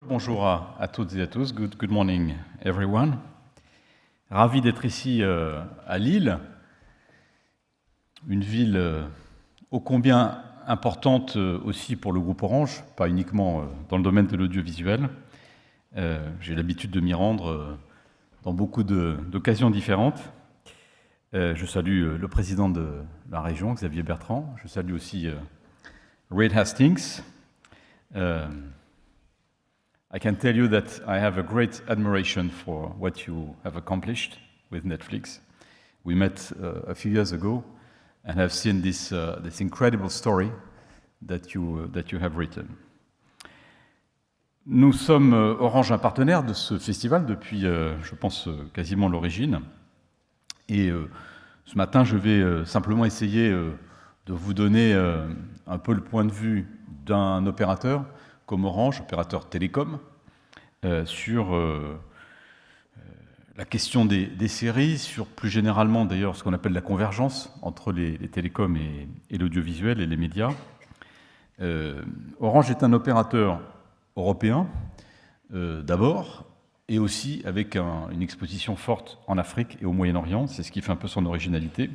Bonjour à toutes et à tous. Good morning, everyone. Ravi d'être ici à Lille, une ville ô combien importante aussi pour le groupe Orange, pas uniquement dans le domaine de l'audiovisuel. J'ai l'habitude de m'y rendre dans beaucoup d'occasions différentes. Je salue le président de la région, Xavier Bertrand. Je salue aussi Reed Hastings. I can tell you that I have a great admiration for what you have accomplished with Netflix. We met a few years ago and have seen this incredible story that you have written. Nous sommes Orange un partenaire de ce festival depuis, je pense, quasiment l'origine. Et ce matin, je vais simplement essayer de vous donner un peu le point de vue d'un opérateur comme Orange, opérateur télécom, sur la question des séries, sur plus généralement d'ailleurs ce qu'on appelle la convergence entre les télécoms et l'audiovisuel et les médias. Orange est un opérateur européen, d'abord, et aussi avec une exposition forte en Afrique et au Moyen-Orient. C'est ce qui fait un peu son originalité.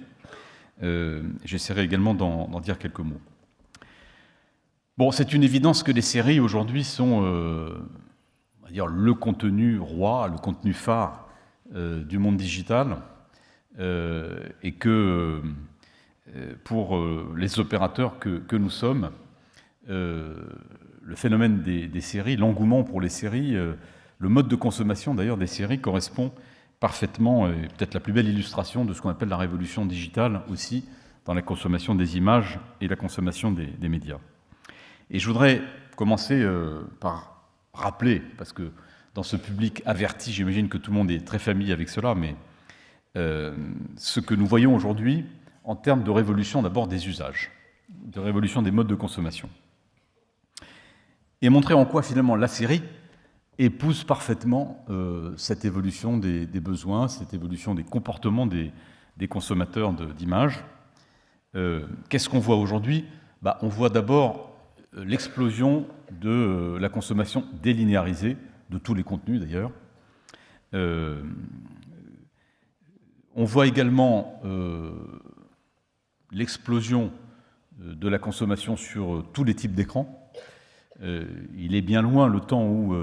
J'essaierai également d'en dire quelques mots. Bon, c'est une évidence que les séries aujourd'hui sont, on va dire, le contenu roi, le contenu phare du monde digital, et que pour les opérateurs que nous sommes, le phénomène des séries, l'engouement pour les séries, le mode de consommation d'ailleurs des séries correspond parfaitement, et peut-être la plus belle illustration de ce qu'on appelle la révolution digitale aussi, dans la consommation des images et la consommation des médias. Et je voudrais commencer par rappeler, parce que dans ce public averti, j'imagine que tout le monde est très familier avec cela, mais ce que nous voyons aujourd'hui en termes de révolution d'abord des usages, de révolution des modes de consommation. Et montrer en quoi finalement la série épouse parfaitement cette évolution des besoins, cette évolution des comportements des consommateurs d'images. Qu'est-ce qu'on voit aujourd'hui ? On voit d'abord l'explosion de la consommation délinéarisée, de tous les contenus d'ailleurs. On voit également l'explosion de la consommation sur tous les types d'écrans. Il est bien loin le temps où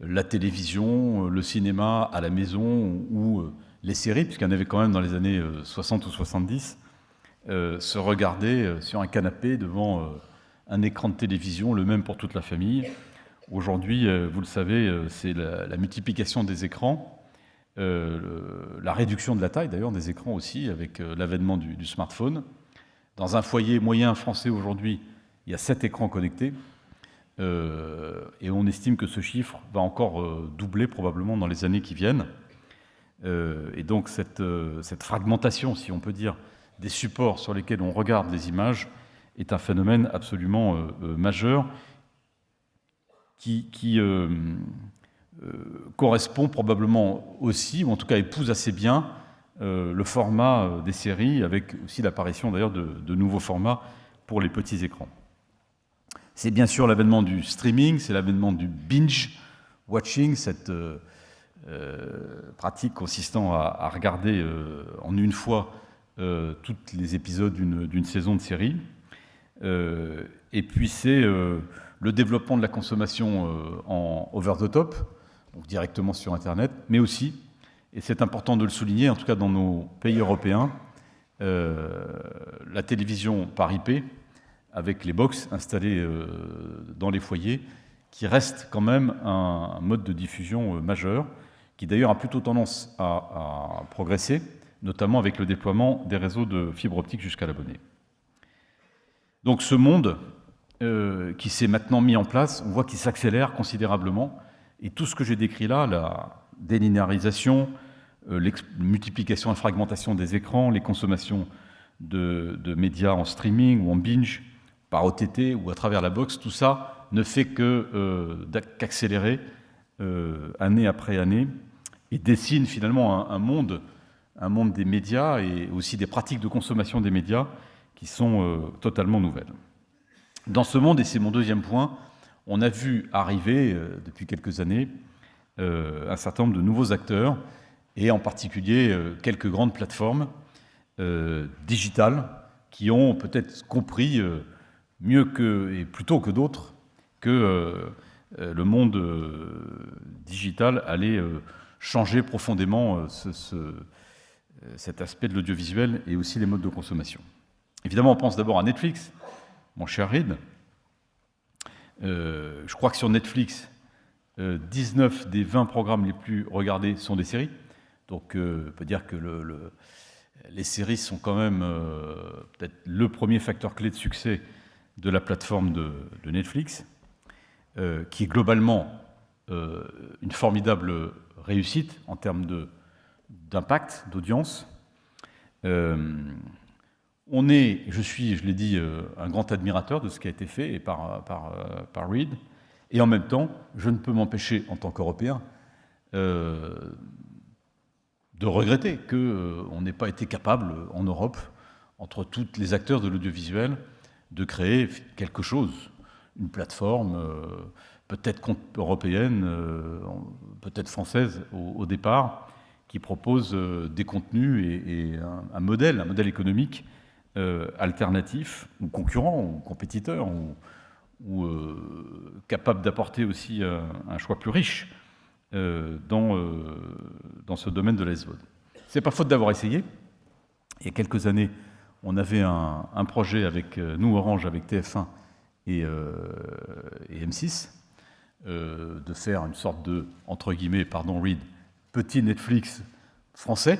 la télévision, le cinéma à la maison ou les séries, puisqu'il y en avait quand même dans les années 60 ou 70, se regardaient sur un canapé devant un écran de télévision, le même pour toute la famille. Aujourd'hui, vous le savez, c'est la multiplication des écrans, la réduction de la taille d'ailleurs des écrans aussi, avec l'avènement du smartphone. Dans un foyer moyen français aujourd'hui, il y a 7 écrans connectés, et on estime que ce chiffre va encore doubler probablement dans les années qui viennent. Et donc cette fragmentation, si on peut dire, des supports sur lesquels on regarde les images est un phénomène absolument majeur qui correspond probablement aussi, ou en tout cas épouse assez bien, le format des séries, avec aussi l'apparition d'ailleurs de nouveaux formats pour les petits écrans. C'est bien sûr l'avènement du streaming, c'est l'avènement du binge-watching, cette pratique consistant à regarder en une fois tous les épisodes d'une saison de série. Et puis c'est le développement de la consommation en over-the-top, donc directement sur Internet, mais aussi, et c'est important de le souligner, en tout cas dans nos pays européens, la télévision par IP, avec les box installées dans les foyers, qui reste quand même un mode de diffusion majeur, qui d'ailleurs a plutôt tendance à progresser, notamment avec le déploiement des réseaux de fibre optique jusqu'à l'abonné. Donc ce monde qui s'est maintenant mis en place, on voit qu'il s'accélère considérablement, et tout ce que j'ai décrit là, la délinéarisation, la multiplication et fragmentation des écrans, les consommations de médias en streaming ou en binge, par OTT ou à travers la box, tout ça ne fait qu'accélérer année après année, et dessine finalement un monde des médias et aussi des pratiques de consommation des médias qui sont totalement nouvelles. Dans ce monde, et c'est mon deuxième point, on a vu arriver depuis quelques années un certain nombre de nouveaux acteurs, et en particulier quelques grandes plateformes digitales qui ont peut-être compris mieux que, et plutôt que d'autres, que le monde digital allait changer profondément cet aspect de l'audiovisuel et aussi les modes de consommation. Évidemment, on pense d'abord à Netflix, mon cher Reed. Je crois que sur Netflix, 19 des 20 programmes les plus regardés sont des séries. Donc, on peut dire que les séries sont quand même peut-être le premier facteur clé de succès de la plateforme de Netflix, qui est globalement une formidable réussite en termes d'impact, d'audience. On est, je l'ai dit, un grand admirateur de ce qui a été fait par Reed, et en même temps, je ne peux m'empêcher, en tant qu'Européen, de regretter qu'on n'ait pas été capable, en Europe, entre tous les acteurs de l'audiovisuel, de créer quelque chose, une plateforme, peut-être européenne, peut-être française au départ, qui propose des contenus et un modèle économique alternatif, ou concurrent, ou compétiteur, ou capable d'apporter aussi un choix plus riche dans ce domaine de la SVOD. C'est pas faute d'avoir essayé. Il y a quelques années, on avait un projet avec nous, Orange, avec TF1 et M6, de faire une sorte de, entre guillemets, pardon Reed, petit Netflix français.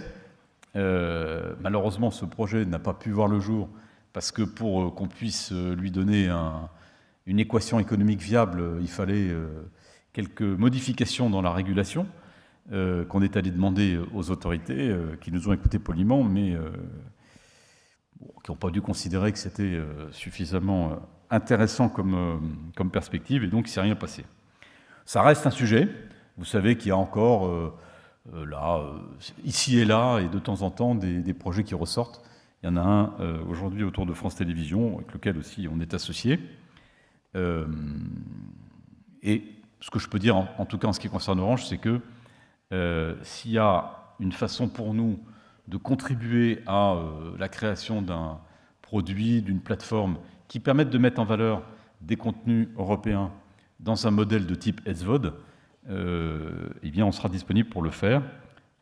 Malheureusement, ce projet n'a pas pu voir le jour parce que pour qu'on puisse lui donner une équation économique viable, il fallait quelques modifications dans la régulation qu'on est allé demander aux autorités, qui nous ont écoutés poliment, mais qui n'ont pas dû considérer que c'était suffisamment intéressant comme perspective, et donc il ne s'est rien passé. Ça reste un sujet. Vous savez qu'il y a encore ici et là, et de temps en temps, des projets qui ressortent. Il y en a un aujourd'hui autour de France Télévisions, avec lequel aussi on est associé. Et ce que je peux dire, en tout cas en ce qui concerne Orange, c'est que s'il y a une façon pour nous de contribuer à la création d'un produit, d'une plateforme qui permette de mettre en valeur des contenus européens dans un modèle de type SVOD, eh bien on sera disponible pour le faire,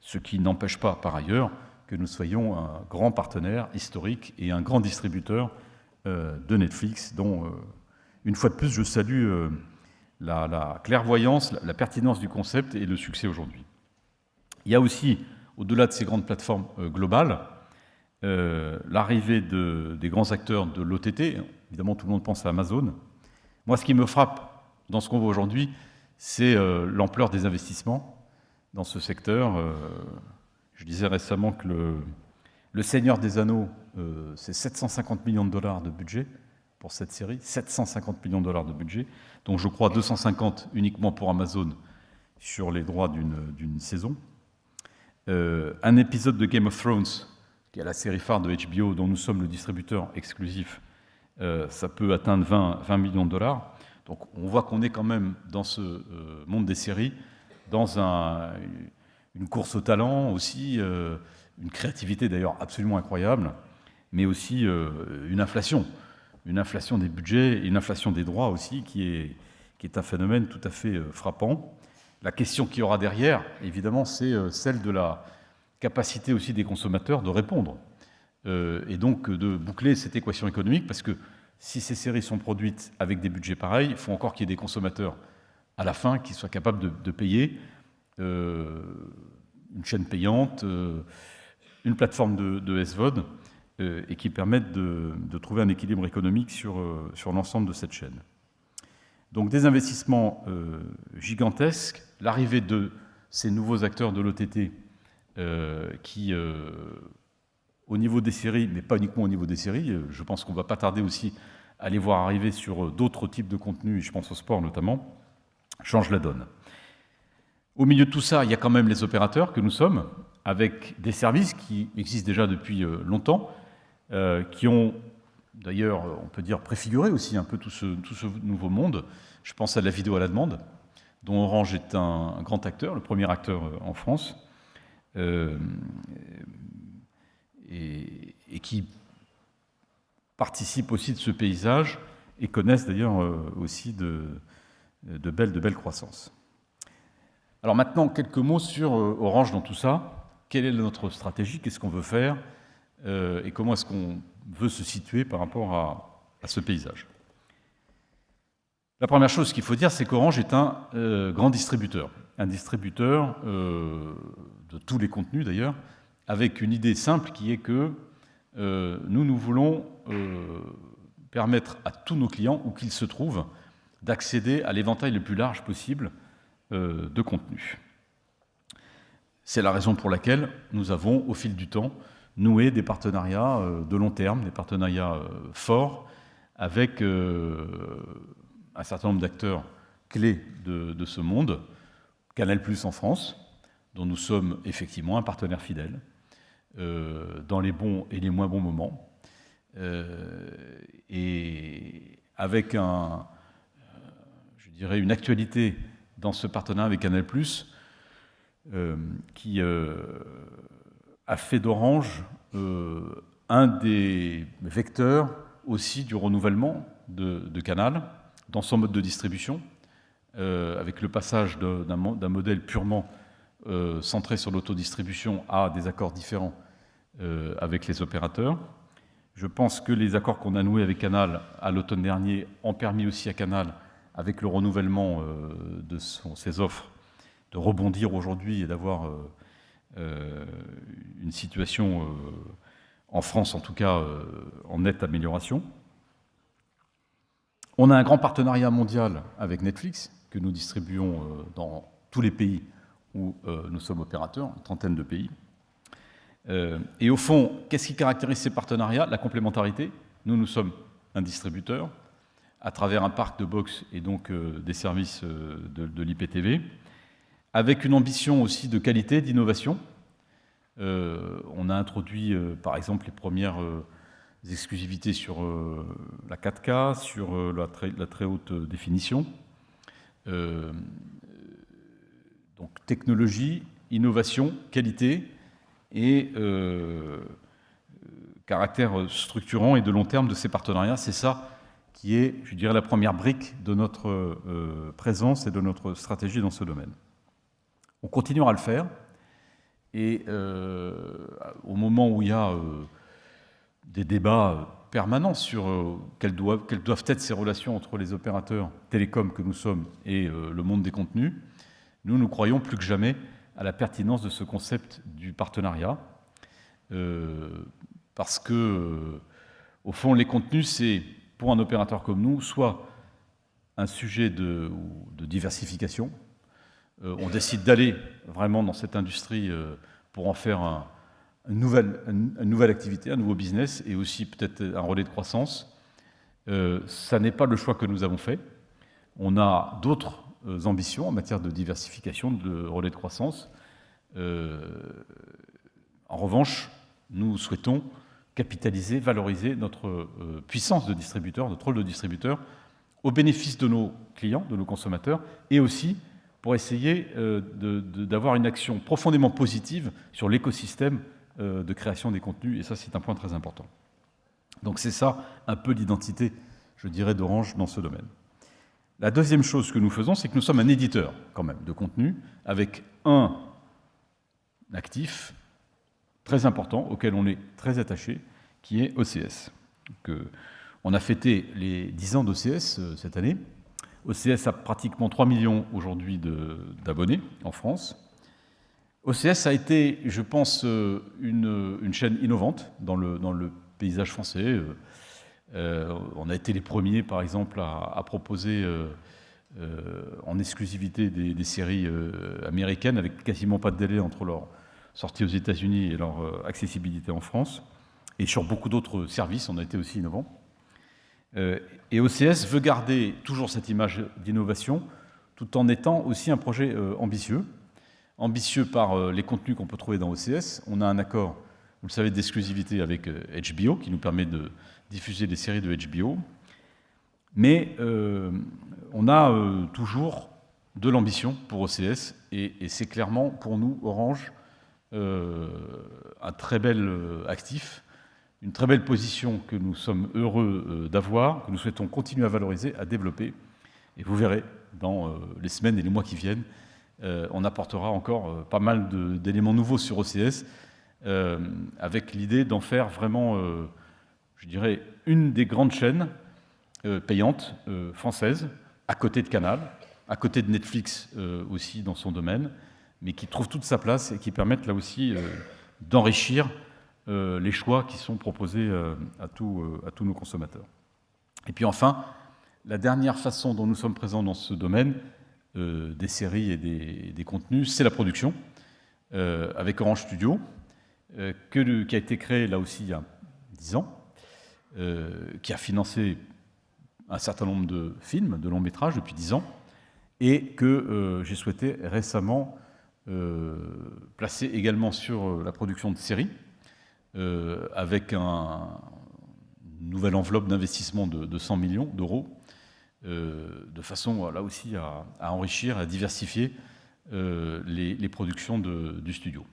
ce qui n'empêche pas par ailleurs que nous soyons un grand partenaire historique et un grand distributeur de Netflix, dont, une fois de plus, je salue la clairvoyance, la pertinence du concept et le succès aujourd'hui. Il y a aussi, au-delà de ces grandes plateformes globales, l'arrivée des grands acteurs de l'OTT. Évidemment, tout le monde pense à Amazon. Moi, ce qui me frappe dans ce qu'on voit aujourd'hui, c'est l'ampleur des investissements dans ce secteur. Je disais récemment que le Seigneur des Anneaux, c'est 750 millions de dollars de budget pour cette série, 750 millions de dollars de budget, donc je crois 250 uniquement pour Amazon sur les droits d'une saison. Un épisode de Game of Thrones, qui est la série phare de HBO, dont nous sommes le distributeur exclusif, ça peut atteindre 20 millions de dollars. Donc on voit qu'on est quand même dans ce monde des séries, dans une course au talent aussi, une créativité d'ailleurs absolument incroyable, mais aussi une inflation des budgets et une inflation des droits aussi, qui est un phénomène tout à fait frappant. La question qu'il y aura derrière, évidemment, c'est celle de la capacité aussi des consommateurs de répondre, et donc de boucler cette équation économique, parce que si ces séries sont produites avec des budgets pareils, il faut encore qu'il y ait des consommateurs à la fin qui soient capables de payer une chaîne payante, une plateforme de SVOD, et qui permettent de trouver un équilibre économique sur l'ensemble de cette chaîne. Donc des investissements gigantesques, l'arrivée de ces nouveaux acteurs de l'OTT qui, au niveau des séries, mais pas uniquement au niveau des séries, je pense qu'on ne va pas tarder aussi à les voir arriver sur d'autres types de contenus, et je pense au sport notamment, change la donne. Au milieu de tout ça, il y a quand même les opérateurs que nous sommes, avec des services qui existent déjà depuis longtemps, qui ont d'ailleurs, on peut dire préfigurer aussi un peu tout ce nouveau monde. Je pense à la vidéo à la demande, dont Orange est un grand acteur, le premier acteur en France, et qui participent aussi de ce paysage et connaissent d'ailleurs aussi de belles croissances. Alors maintenant, quelques mots sur Orange dans tout ça. Quelle est notre stratégie? Qu'est-ce qu'on veut faire? Et comment est-ce qu'on veut se situer par rapport à ce paysage? La première chose qu'il faut dire, c'est qu'Orange est un grand distributeur. Un distributeur de tous les contenus d'ailleurs, avec une idée simple qui est que nous voulons permettre à tous nos clients, où qu'ils se trouvent, d'accéder à l'éventail le plus large possible de contenus. C'est la raison pour laquelle nous avons, au fil du temps, noué des partenariats de long terme, des partenariats forts avec un certain nombre d'acteurs clés de ce monde. Canal+ en France, dont nous sommes effectivement un partenaire fidèle, dans les bons et les moins bons moments, et avec je dirais une actualité dans ce partenariat avec Canal+, qui a fait d'Orange un des vecteurs aussi du renouvellement de Canal dans son mode de distribution, avec le passage d'un modèle purement centré sur l'autodistribution à des accords différents avec les opérateurs. Je pense que les accords qu'on a noués avec Canal à l'automne dernier ont permis aussi à Canal, avec le renouvellement de ses offres, de rebondir aujourd'hui et d'avoir une situation, en France en tout cas, en nette amélioration. On a un grand partenariat mondial avec Netflix, que nous distribuons dans tous les pays où nous sommes opérateurs, une trentaine de pays. Et au fond, qu'est-ce qui caractérise ces partenariats? La complémentarité. Nous sommes un distributeur à travers un parc de box et donc des services de l'IPTV, avec une ambition aussi de qualité, d'innovation. On a introduit, par exemple, les premières exclusivités sur la 4K, sur la très haute définition. Donc technologie, innovation, qualité et caractère structurant et de long terme de ces partenariats. C'est ça qui est, je dirais, la première brique de notre présence et de notre stratégie dans ce domaine. On continuera à le faire et au moment où il y a des débats permanents sur quelles doivent être ces relations entre les opérateurs télécoms que nous sommes et le monde des contenus, nous croyons plus que jamais à la pertinence de ce concept du partenariat, parce que, au fond, les contenus, c'est, pour un opérateur comme nous, soit un sujet de diversification. On décide d'aller vraiment dans cette industrie pour en faire une nouvelle activité, un nouveau business, et aussi peut-être un relais de croissance. Ça n'est pas le choix que nous avons fait. On a d'autres ambitions en matière de diversification, de relais de croissance. En revanche, nous souhaitons capitaliser, valoriser notre puissance de distributeur, notre rôle de distributeur, au bénéfice de nos clients, de nos consommateurs, et aussi pour essayer d'avoir une action profondément positive sur l'écosystème de création des contenus, et ça, c'est un point très important. Donc c'est ça, un peu l'identité, je dirais, d'Orange dans ce domaine. La deuxième chose que nous faisons, c'est que nous sommes un éditeur, quand même, de contenu, avec un actif très important, auquel on est très attaché, qui est OCS. On a fêté les 10 ans d'OCS cette année. OCS a pratiquement 3 millions aujourd'hui d'abonnés en France. OCS a été, je pense, une chaîne innovante dans le paysage français. On a été les premiers, par exemple, à proposer en exclusivité des séries américaines avec quasiment pas de délai entre leur sortie aux États-Unis et leur accessibilité en France. Et sur beaucoup d'autres services, on a été aussi innovants. Et OCS veut garder toujours cette image d'innovation, tout en étant aussi un projet ambitieux. Ambitieux par les contenus qu'on peut trouver dans OCS. On a un accord, vous le savez, d'exclusivité avec HBO, qui nous permet diffuser des séries de HBO. Mais on a toujours de l'ambition pour OCS, et c'est clairement pour nous, Orange, un très bel actif, une très belle position que nous sommes heureux d'avoir, que nous souhaitons continuer à valoriser, à développer. Et vous verrez, dans les semaines et les mois qui viennent, on apportera encore pas mal d'éléments nouveaux sur OCS, avec l'idée d'en faire vraiment, je dirais, une des grandes chaînes payantes françaises, à côté de Canal, à côté de Netflix aussi dans son domaine, mais qui trouve toute sa place et qui permettent là aussi d'enrichir les choix qui sont proposés à tous nos consommateurs. Et puis enfin, la dernière façon dont nous sommes présents dans ce domaine des séries et des contenus, c'est la production, avec Orange Studio, qui a été créé là aussi il y a 10 ans, qui a financé un certain nombre de films, de longs métrages depuis 10 ans, et que j'ai souhaité récemment placer également sur la production de séries, avec une nouvelle enveloppe d'investissement de 100 millions d'euros, de façon là aussi à enrichir, à diversifier les productions du studio.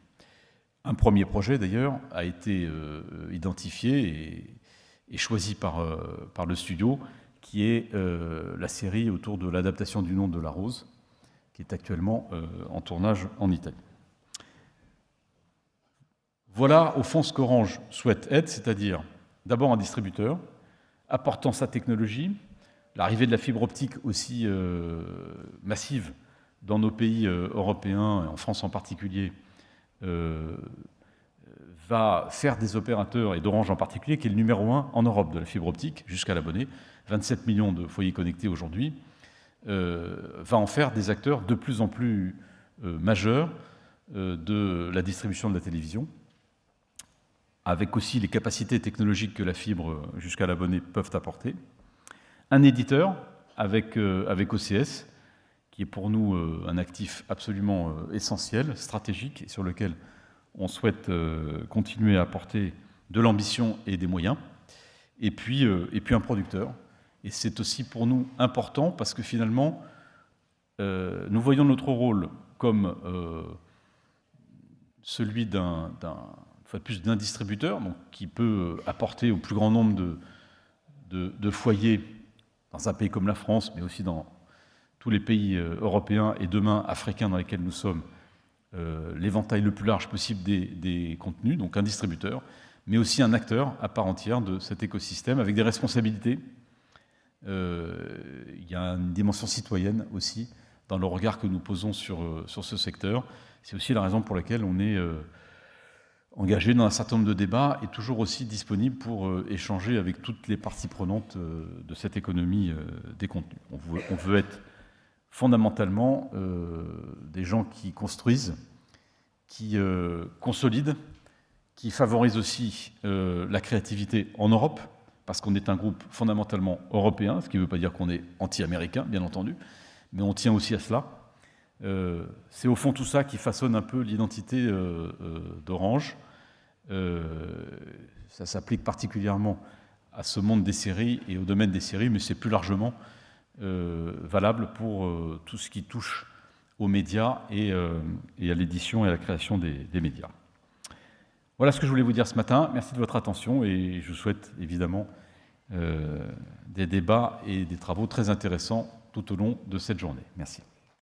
Un premier projet d'ailleurs a été identifié et choisi par le studio, qui est la série autour de l'adaptation du Nom de la Rose, qui est actuellement en tournage en Italie. Voilà au fond ce qu'Orange souhaite être, c'est-à-dire d'abord un distributeur, apportant sa technologie, l'arrivée de la fibre optique aussi massive dans nos pays européens, et en France en particulier, va faire des opérateurs, et d'Orange en particulier, qui est le numéro 1 en Europe de la fibre optique, jusqu'à l'abonné, 27 millions de foyers connectés aujourd'hui, va en faire des acteurs de plus en plus majeurs de la distribution de la télévision, avec aussi les capacités technologiques que la fibre jusqu'à l'abonné peuvent apporter. Un éditeur avec OCS, qui est pour nous un actif absolument essentiel, stratégique, et sur lequel on souhaite continuer à apporter de l'ambition et des moyens. Et puis un producteur. Et c'est aussi pour nous important parce que finalement, nous voyons notre rôle comme celui d'un distributeur, donc, qui peut apporter au plus grand nombre de foyers dans un pays comme la France, mais aussi dans tous les pays européens et demain africains dans lesquels nous sommes, l'éventail le plus large possible des contenus, donc un distributeur, mais aussi un acteur à part entière de cet écosystème avec des responsabilités. Il y a une dimension citoyenne aussi dans le regard que nous posons sur ce secteur. C'est aussi la raison pour laquelle on est engagé dans un certain nombre de débats et toujours aussi disponible pour échanger avec toutes les parties prenantes de cette économie des contenus. On veut être fondamentalement des gens qui construisent, qui consolident, qui favorisent aussi la créativité en Europe, parce qu'on est un groupe fondamentalement européen, ce qui ne veut pas dire qu'on est anti-américain, bien entendu, mais on tient aussi à cela. C'est au fond tout ça qui façonne un peu l'identité d'Orange. Ça s'applique particulièrement à ce monde des séries et au domaine des séries, mais c'est plus largement valable pour tout ce qui touche aux médias et à l'édition et à la création des médias. Voilà ce que je voulais vous dire ce matin. Merci de votre attention et je vous souhaite évidemment des débats et des travaux très intéressants tout au long de cette journée. Merci.